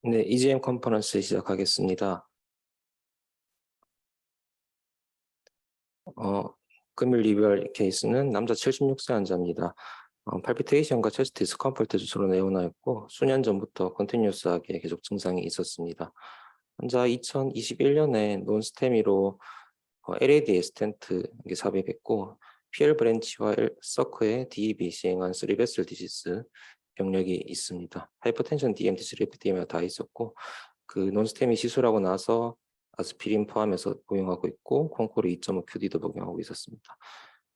네, EGM 컨퍼런스 시작하겠습니다. 금일 리뷰할 케이스는 남자 76세 환자입니다. 팔피테이션과 체스트 디스컴포트 주소로 내원하였고 수년 전부터 컨티뉴스하게 계속 증상이 있었습니다. 환자 2021년에 논스테미로 LADA 스텐트 삽입했고 PL 브랜치와 서크의 DEB 시행한 3베슬 디지스 병력이 있습니다. 하이퍼텐션 DMT, 슬리피디에미아 다 있었고 그 논스테미 시술하고 나서 아스피린 포함해서 복용하고 있고 콩코르 2.5 QD도 복용하고 있었습니다.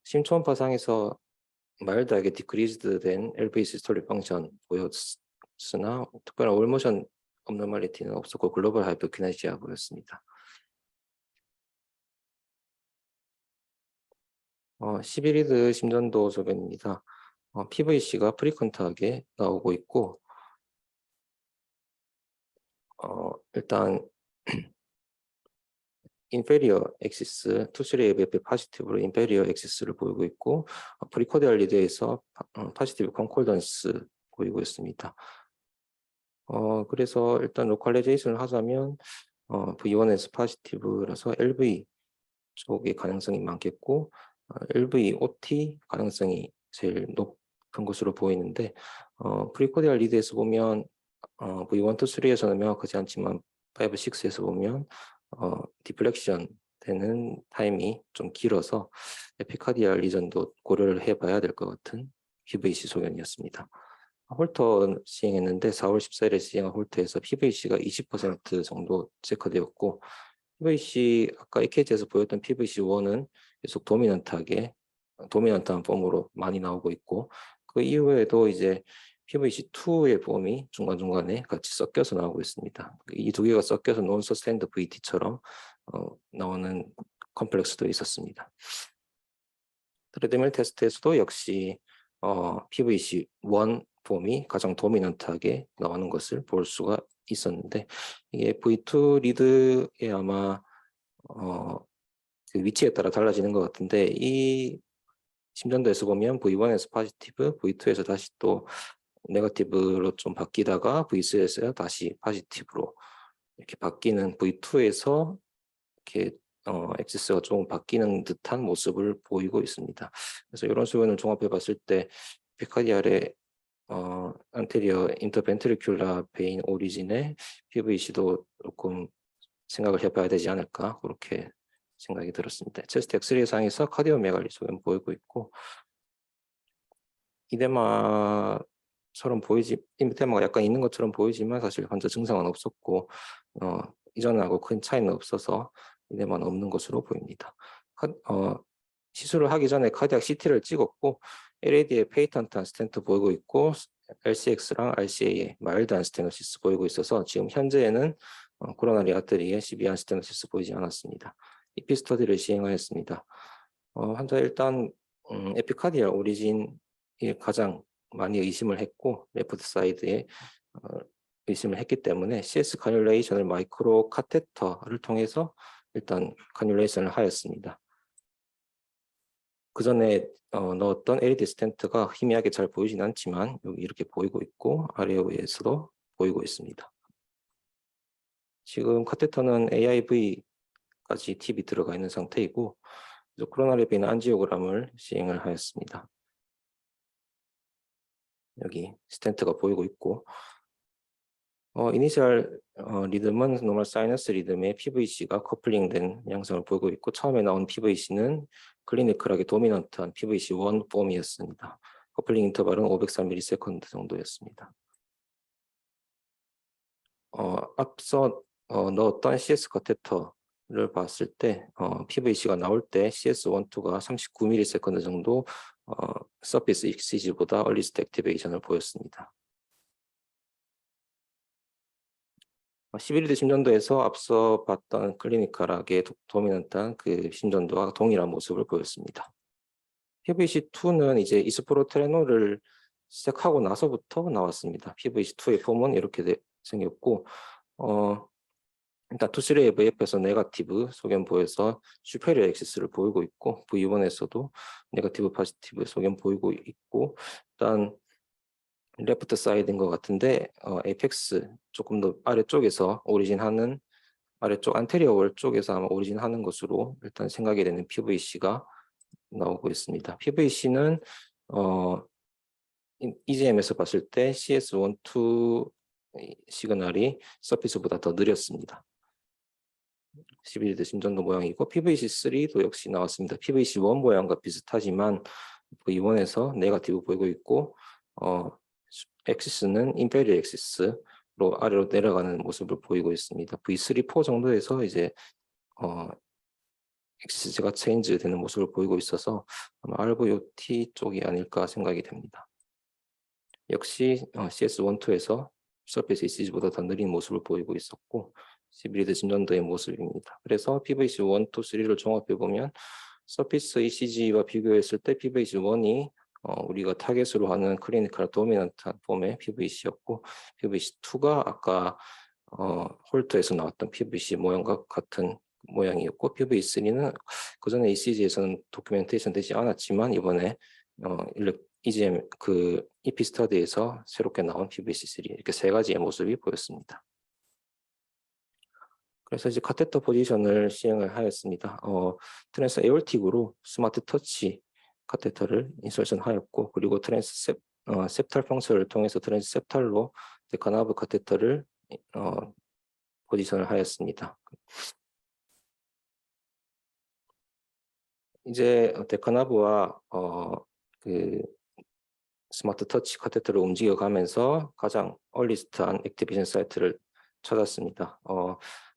심초음파 상에서 마일드하게 디크리즈드 된 LV 시스톨릭 펑션 보였으나 특별한 올모션 업노멀리티는 없었고 글로벌 하이퍼키네시아 보였습니다. 11리드 심전도 소변입니다. PVC가 프리컨트하게 나오고 있고 일단 인페리어 엑시스, 투쓰리 AVF 포지티브로 인페리어 엑시스를 보이고 있고 프리코디알 리드에서 포지티브 컨콜던스 보이고 있습니다. 그래서 일단 로컬라이제이션을 하자면 V1S 포지티브라서 LV 쪽의 가능성이 많겠고 LV OT 가능성이 제일 높은 것으로 보이는데 프리코디알 리드에서 보면 V1, 2, 3에서는 명확하지 않지만 5, 6에서 보면 디플렉션 되는 타임이 좀 길어서 에피카디알 리전도 고려를 해봐야 될 것 같은 PVC 소견이었습니다. 홀터 시행했는데 4월 14일에 시행한 홀터에서 PVC가 20% 정도 체크되었고 PVC 아까 EKG에서 보였던 PVC1은 계속 도미넌트한 폼으로 많이 나오고 있고 그 이후에도 이제 PVC2의 폼이 중간중간에 같이 섞여서 나오고 있습니다. 이 두 개가 섞여서 논서스탠드 VT처럼 나오는 컴플렉스도 있었습니다. 트레드밀 테스트에서도 역시 PVC1 폼이 가장 도미넌트하게 나오는 것을 볼 수가 있었는데 이게 V2 리드에 아마 그 위치에 따라 달라지는 것 같은데 이 심전도에서 보면 V1에서 포지티브, V2에서 다시 또 네거티브로 좀 바뀌다가 V3에서 다시 포지티브로 이렇게 바뀌는 V2에서 이렇게 엑시스가 조금 바뀌는 듯한 모습을 보이고 있습니다. 그래서 이런 수준을 종합해 봤을 때 피카디알의 안테리어 인터벤트리큘라 베인 오리진의 PVC도 조금 생각을 해봐야 되지 않을까 그렇게 생각이 들었습니다. 체스트 엑스레이 상에서 카디오메갈리 소견 보이고 있고 이데마처럼 이데마가 약간 있는 것처럼 보이지만 사실 환자 증상은 없었고 이전하고 큰 차이는 없어서 이데마는 없는 것으로 보입니다. 시술을 하기 전에 카디악 CT를 찍었고 LAD에 페이턴트한 스텐트 보이고 있고 LCX랑 RCA에 마일드한 스테노시스 보이고 있어서 지금 현재에는 코로나리 아테리에 시비한 스테노시스 보이지 않았습니다. EP 스터디를 시행하였습니다. 환자 일단 에피카디알 오리진이 가장 많이 의심을 했고 레프트 사이드에 의심을 했기 때문에 CS 카뉼레이션을 마이크로 카테터를 통해서 일단 카뉼레이션을 하였습니다. 그 전에 넣었던 LED 스텐트가 희미하게 잘 보이진 않지만 여기 이렇게 보이고 있고 아래 위에서도 보이고 있습니다. 지금 카테터는 AIV까지 팁이 들어가 있는 상태이고 코로나리빈 안지오그램을 시행을 하였습니다. 여기 스텐트가 보이고 있고 이니셜 리듬은 노멀 사이너스 리듬의 PVC가 커플링된 양상을 보이고 있고 처음에 나온 PVC는 클리니컬하게 도미넌트한 PVC1 폼이었습니다. 커플링 인터벌은 503ms 정도였습니다. 앞서 넣었던 CS 카테터를 봤을 때 PVC가 나올 때 CS1, 2가 39ms 정도 서피스 익시지보다 얼리스트 액티베이션을 보였습니다. 11일 심전도에서 앞서 봤던 클리니컬하게 도미넌트한 그 심전도와 동일한 모습을 보였습니다. PVC2는 이제 이소프로테레놀을 시작하고 나서부터 나왔습니다. PVC2의 폼은 이렇게 생겼고 일단 2,3 VF에서 네거티브 소견 보여서 슈페리어 엑시스를 보이고 있고 V1에서도 네거티브 포지티브 소견 보이고 있고 일단 레프트 사이드인 것 같은데 에이펙스 조금 더 아래쪽에서 오리진하는 아래쪽 안테리어 월 쪽에서 아마 오리진하는 것으로 일단 생각이 되는 PVC가 나오고 있습니다. PVC는 EGM에서 봤을 때 CS12 시그널이 서피스보다 더 느렸습니다. 11드 심전도 모양이고 PVC3도 역시 나왔습니다. PVC1 모양과 비슷하지만 V1에서 네거티브 보이고 있고 엑시스는 인페리어 엑시스로 아래로 내려가는 모습을 보이고 있습니다. V3, 4 정도에서 이제 엑시스가 체인지 되는 모습을 보이고 있어서 아마 RVOT 쪽이 아닐까 생각이 됩니다. 역시 CS1, 2에서 서페이스 ECG보다 더 느린 모습을 보이고 있었고 11드 진전도의 모습입니다. 그래서 PVC 1, 2, 3를 종합해 보면 서피스 ECG와 비교했을 때 PVC1이 우리가 타겟으로 하는 클리니컬 도미넌트한 폼의 PVC였고 PVC2가 아까 홀트에서 나왔던 PVC 모양과 같은 모양이었고 PVC3는 그 전에 ECG에서는 도큐멘테이션 되지 않았지만 이번에 EGM 그 EP 스터디에서 새롭게 나온 PVC3 이렇게 세 가지의 모습이 보였습니다. 그래서 이제 카테터 포지션을 시행을 하였습니다. 트랜스 에올틱으로 스마트 터치 카테터를 인설션 하였고 그리고 트랜스 셉탈 펑션을 통해서 트랜스 셉탈로 데카나브 카테터를 포지션을 하였습니다. 이제 데카나브와 그 스마트 터치 카테터를 움직여가면서 가장 얼리스트한 액티베이션 사이트를 찾았습니다.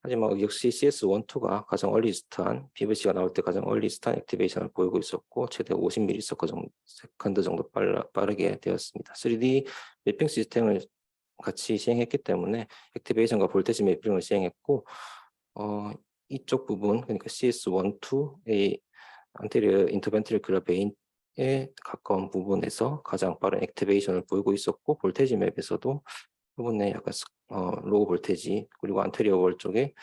하지만 역시 CS1, 2가 가장 얼리스트한 PVC가 나올 때 가장 얼리스트한 액티베이션을 보이고 있었고 최대 50ms 정도 빠르게 되었습니다. 3D 매핑 시스템을 같이 시행했기 때문에 액티베이션과 볼테지 매핑을 시행했고 이쪽 부분 그러니까 CS1, 2의 안테리어 인터벤트리큘러 베인에 가까운 부분에서 가장 빠른 액티베이션을 보이고 있었고 볼테지 맵에서도 부분에 약간 로우 볼테지 그리고 안테리어 월 쪽에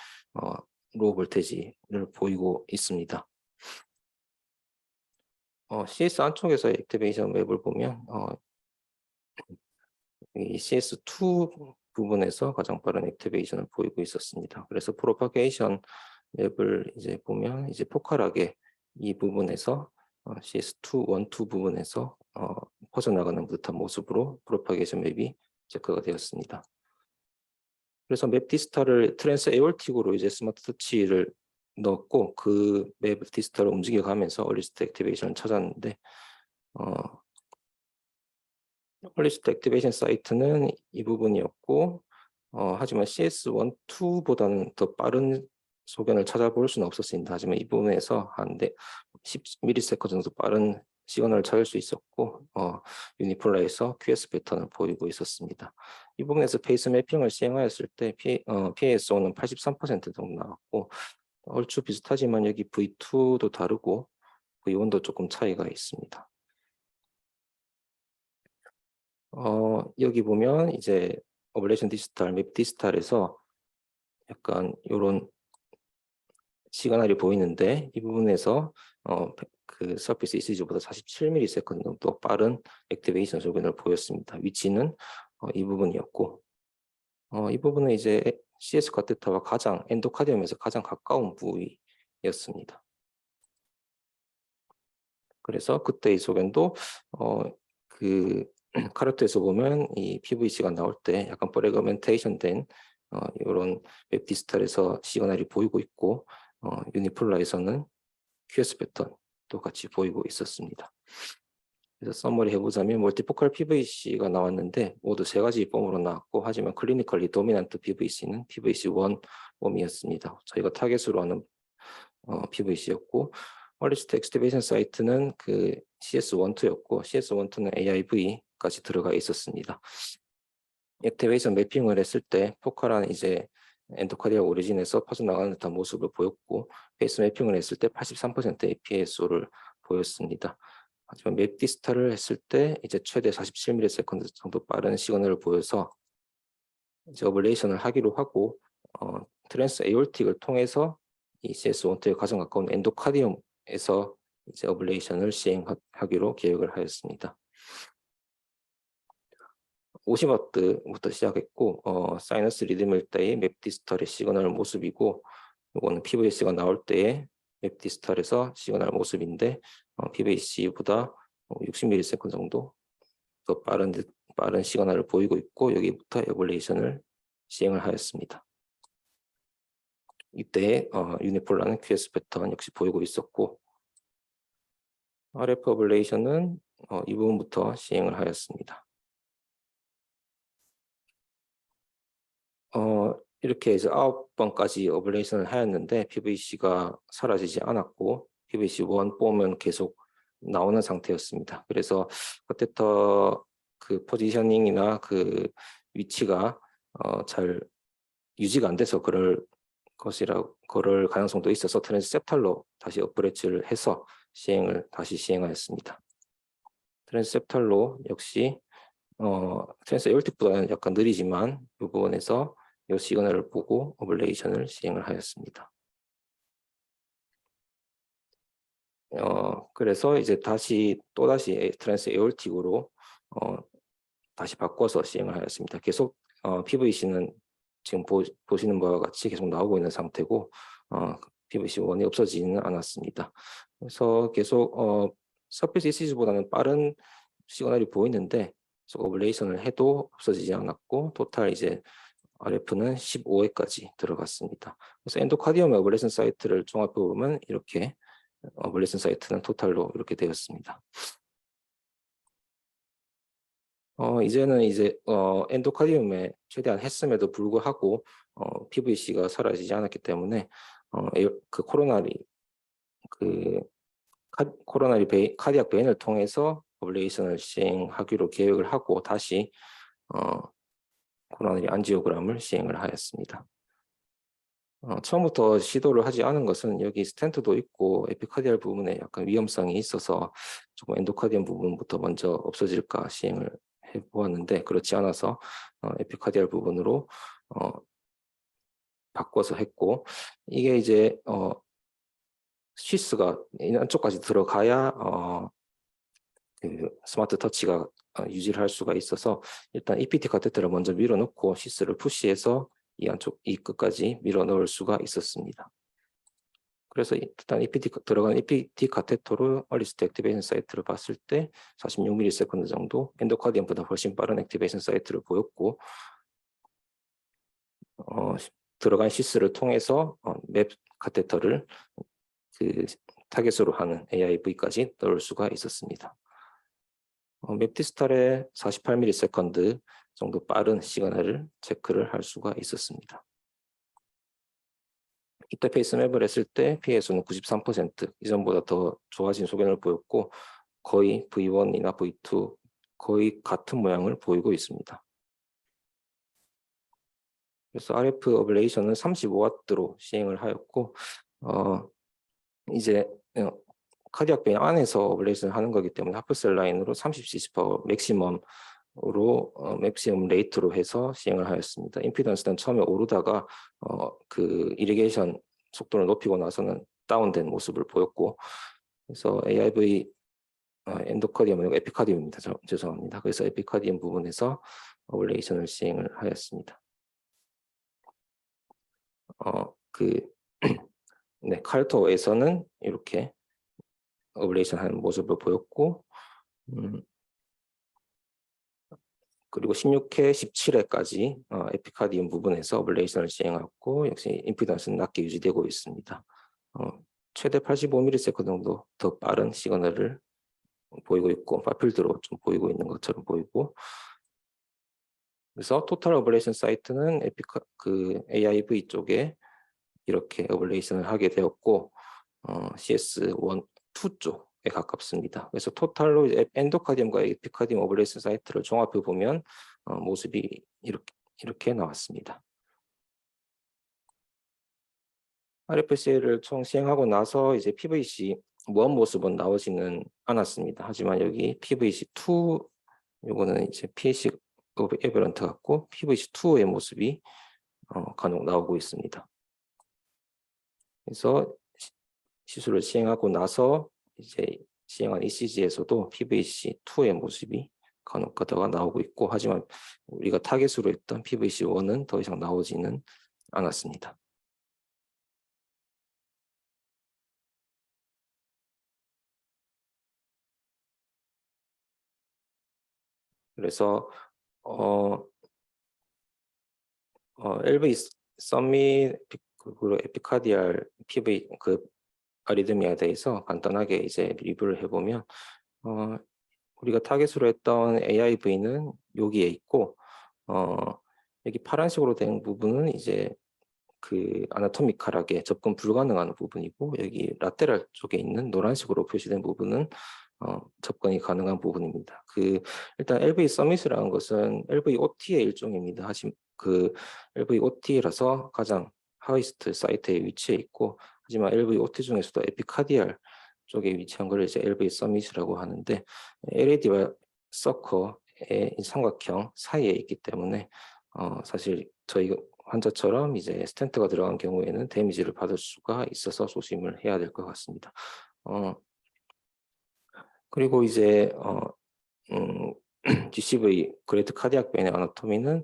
로우 볼테지를 보이고 있습니다. CS 안쪽에서 액티베이션 맵을 보면 이 CS2 부분에서 가장 빠른 액티베이션을 보이고 있었습니다. 그래서 프로파게이션 맵을 이제 보면 이제 포컬하게 이 부분에서 CS2, 1, 2 부분에서 퍼져나가는 듯한 모습으로 프로파게이션 맵이 체크가 되었습니다. 그래서 맵 디스타를 트랜스 에올틱으로 이제 스마트 터치를 넣었고 그 맵 디스타를 움직여가면서 얼리스트 액티베이션을 찾았는데 얼리스트 액티베이션 사이트는 이 부분이었고 하지만 CS1, 2보다는 더 빠른 소견을 찾아볼 수는 없었습니다. 하지만 이 부분에서 한 10ms 정도 빠른 시그널을 찾을 수 있었고 유니폴라에서 QS 패턴을 보이고 있었습니다. 이 부분에서 페이스 매핑을 시행하였을 때 PASO는 83% 정도 나왔고 얼추 비슷하지만 여기 V2도 다르고 V1도 조금 차이가 있습니다. 여기 보면 이제 어블레이션 디지털, 맵 디지털에서 약간 이런 시그널이 보이는데 이 부분에서 그 서피스 ECG보다 47ms 정도 빠른 액티베이션 소견을 보였습니다. 위치는 이 부분이었고 이 부분은 이제 CS 카테터와 가장 엔도카디움에서 가장 가까운 부위였습니다. 그래서 그때 이 소견도 그 카르트에서 보면 이 PVC가 나올 때 약간 프레그멘테이션 된 이런 웹 디지털에서 시그널이 보이고 있고 유니폴라에서는 QS 패턴도 같이 보이고 있었습니다. 그래서 서머리 해보자면 멀티포컬 PVC가 나왔는데 모두 세 가지 폼으로 나왔고 하지만 클리니컬리 도미넌트 PVC는 PVC1 폼이었습니다. 저희가 타겟으로 하는 PVC였고 얼리스트 액티베이션 사이트는 그 CS1, 2였고 CS1, 2는 AIV까지 들어가 있었습니다. 액티베이션 매핑을 했을 때 포컬한 이제 엔도카디아 오리진에서 퍼져나가는 듯한 모습을 보였고 페이스 매핑을 했을 때 83% APSO를 보였습니다. 하지만 맵 디스타를 했을 때 이제 최대 47ms 정도 빠른 시그널을 보여서 이제 어블레이션을 하기로 하고 트랜스 에올틱을 통해서 이 CS1에 가장 가까운 엔도카디움에서 이제 어블레이션을 시행하기로 계획을 하였습니다. 50W부터 시작했고 사이너스 리듬일 때의 맵 디스털의 시그널 모습이고, 이거는 PVC가 나올 때의 맵 디스털에서 시그널 모습인데 PVC보다 60ms 정도 더 빠른 시그널을 보이고 있고, 여기부터 에볼레이션을 시행을 하였습니다. 이때 유니폴라는 QS 패턴 역시 보이고 있었고, RF 어블레이션은 이 부분부터 시행을 하였습니다. 이렇게 해서 9번까지 어블레이션을 하였는데 PVC가 사라지지 않았고 PVC 1 폼은 계속 나오는 상태였습니다. 그래서 카테터 그 포지셔닝이나 그 위치가 잘 유지가 안 돼서 그럴 가능성도 있어서 트랜스셉탈로 다시 업브레치를 해서 다시 시행하였습니다. 트랜스셉탈로 역시 트랜스 에올틱보다는 약간 느리지만 이 부분에서 이 시그널을 보고 어블레이션을 시행을 하였습니다. 그래서 이제 또다시 트랜스 에올틱으로 다시 바꿔서 시행을 하였습니다. 계속 PVC는 지금 보시는 바와 같이 계속 나오고 있는 상태고 PVC1이 없어지지는 않았습니다. 그래서 계속 서페이스 ECG보다는 빠른 시그널이 보이는데 어블레이션을 해도 없어지지 않았고 토탈 이제 RF는 15회까지 들어갔습니다. 그래서 엔도카디움 어블레이션 사이트를 종합해 보면 이렇게 어블레이션 사이트는 토탈로 이렇게 되었습니다. 이제는 엔도카디움에 최대한 했음에도 불구하고 PVC가 사라지지 않았기 때문에 카디악 베인을 통해서 어블레이션을 시행하기로 계획을 하고 다시 코로나리 안지오그램을 시행을 하였습니다. 처음부터 시도를 하지 않은 것은 여기 스텐트도 있고 에피카디알 부분에 약간 위험성이 있어서 조금 엔도카디움 부분부터 먼저 없어질까 시행을 해보았는데 그렇지 않아서 에피카디알 부분으로 바꿔서 했고, 이게 이제 시스가 안쪽까지 들어가야 그 스마트 터치가 유지를 할 수가 있어서 일단 EPT 카테터를 먼저 밀어넣고 시스를 푸시해서 이 끝까지 밀어 넣을 수가 있었습니다. 그래서 일단 들어간 EPT 카테터로 얼리스트 액티베이션 사이트를 봤을 때 46ms 정도 엔도카디움보다 훨씬 빠른 액티베이션 사이트를 보였고, 들어간 시스를 통해서 맵 카테터를 그 타겟으로 하는 AIV까지 넣을 수가 있었습니다. 맵디스탈의 48ms 정도 빠른 시그널을 체크를 할 수가 있었습니다. 이때 페이스맵을 했을 때 PAS는 93%, 이전보다 더 좋아진 소견을 보였고 거의 V1이나 V2 거의 같은 모양을 보이고 있습니다. 그래서 RF 어블레이션은 35W로 시행을 하였고 이제 카디악 베인 안에서 어블레이션을 하는 거기 때문에 하프셀 라인으로 30cc/m 맥시멈 레이트로 해서 시행을 하였습니다. 임피던스는 처음에 오르다가 그 이리게이션 속도를 높이고 나서는 다운된 모습을 보였고, 그래서 AIV 엔도카디움 아니고 에피카디움입니다. 죄송합니다. 그래서 에피카디움 부분에서 어블레이션을 시행을 하였습니다. 네, 칼토에서는 이렇게 어블레이션 하는 모습을 보였고, 그리고 16회, 17회까지 에피카디움 부분에서 어블레이션을 시행하고 역시 임피던스는 낮게 유지되고 있습니다. 최대 85ms 정도 더 빠른 시그널을 보이고 있고 파필드로 좀 보이고 있는 것처럼 보이고, 그래서 토탈 어블레이션 사이트는 AIV 쪽에 이렇게 어블레이션을 하게 되었고 CS1, 2 쪽에 가깝습니다. 그래서 토탈로 엔도카디움과 에피카디움 어블레이션 사이트를 종합해 보면 모습이 이렇게 나왔습니다. RFC를 총 시행하고 나서 이제 PVC 무한 모습은 나오지는 않았습니다. 하지만 여기 PVC2 요거는 이제 PAC 에버런트 같고 PVC2의 모습이 간혹 나오고 있습니다. 그래서 시술을 시행하고 나서 이제 시행한 ECG에서도 PVC2의 모습이 간혹 가다가 나오고 있고, 하지만 우리가 타겟으로 했던 PVC1은 더 이상 나오지는 않았습니다. 그래서 LV 썸밋 그리고 에피카디알 PV 아리드미아에 대해서 간단하게 이제 리뷰를 해보면, 우리가 타겟으로 했던 AIV는 여기에 있고, 여기 파란색으로 된 부분은 이제 그 아나토미컬하게 접근 불가능한 부분이고, 여기 라테랄 쪽에 있는 노란색으로 표시된 부분은 접근이 가능한 부분입니다. 일단 LV 서밋이라는 것은 LVOT의 일종입니다. LVOT라서 가장 하이스트 사이트에 위치해 있고, 하지만 LVOT 중에서도 에피카디알 쪽에 위치한 걸 이제 LV 서밋이라고 하는데, LAD와 서커의 삼각형 사이에 있기 때문에 사실 저희 환자처럼 이제 스텐트가 들어간 경우에는 데미지를 받을 수가 있어서 조심을 해야 될 것 같습니다. 그리고 이제 GCV 그레이트 카디악 벤의 아나토미는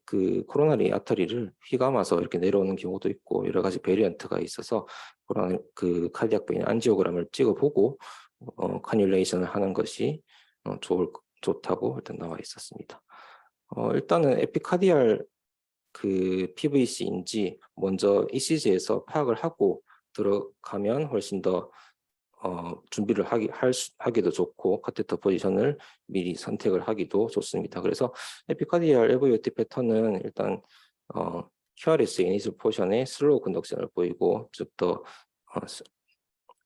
그 코로나리 아터리를 휘감아서 이렇게 내려오는 경우도 있고, 여러 가지 베리언트가 있어서 그 카디악 벤의 안지오그램을 찍어보고 카뉼레이션을 하는 것이 좋다고 일단 나와 있었습니다. 일단은 에피카디알 그 PVC인지 먼저 ECG에서 파악을 하고 들어가면 훨씬 더 준비를 하기도 좋고, 카테터 포지션을 미리 선택을 하기도 좋습니다. 그래서 에피카디알 LVOT 패턴은 일단 QRS 이니셜 포션의 슬로우 컨덕션을 보이고, 즉더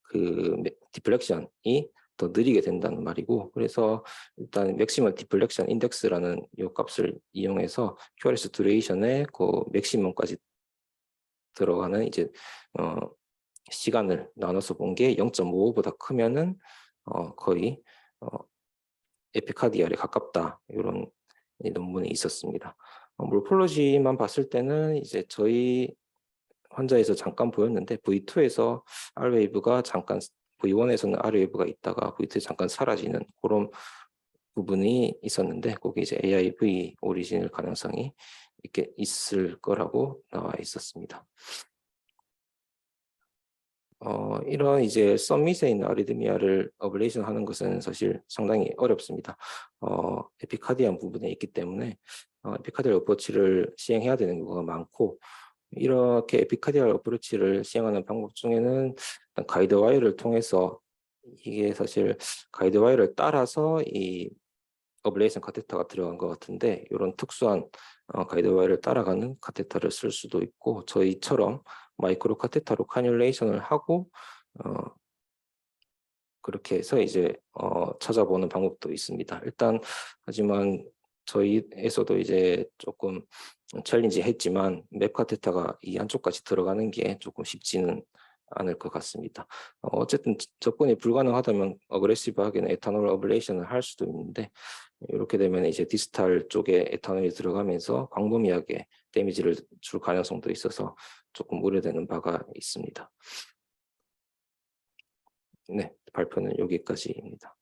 그 디플렉션이 더 느리게 된다는 말이고, 그래서 일단 맥시멀 디플렉션 인덱스라는 이 값을 이용해서 QRS 듀레이션의 그 맥시멈까지 들어가는 이제 시간을 나눠서 본 게 0.55보다 크면은 거의 에피카디알에 가깝다, 이런 논문이 있었습니다. 몰폴로지만 봤을 때는 이제 저희 환자에서 잠깐 보였는데, V2에서 R웨이브가 잠깐, V1에서는 R웨이브가 있다가 V2에 잠깐 사라지는 그런 부분이 있었는데, 거기 이제 AIV 오리진일 가능성이 있을 거라고 나와 있었습니다. 이런 이제 썸밋에 있는 아리드미아를 어블레이션 하는 것은 사실 상당히 어렵습니다. 에피카디안 부분에 있기 때문에 에피카디얼 어프로치를 시행해야 되는 경우가 많고, 이렇게 에피카디얼 어프로치를 시행하는 방법 중에는 가이드와이어를 통해서, 이게 사실 가이드와이어를 따라서 이 어블레이션 카테터가 들어간 것 같은데, 이런 특수한 가이드와이어를 따라가는 카테터를 쓸 수도 있고, 저희처럼 마이크로 카테터로 카뉼레이션을 하고 그렇게 해서 이제 찾아보는 방법도 있습니다. 일단 하지만 저희에서도 이제 조금 챌린지 했지만, 맵 카테터가 이 안쪽까지 들어가는 게 조금 쉽지는 않을 것 같습니다. 어쨌든 접근이 불가능하다면 어그레시브하게는 에탄올 어블레이션을 할 수도 있는데, 이렇게 되면 이제 디스탈 쪽에 에탄올이 들어가면서 광범위하게 데미지를 줄 가능성도 있어서 조금 우려되는 바가 있습니다. 네, 발표는 여기까지입니다.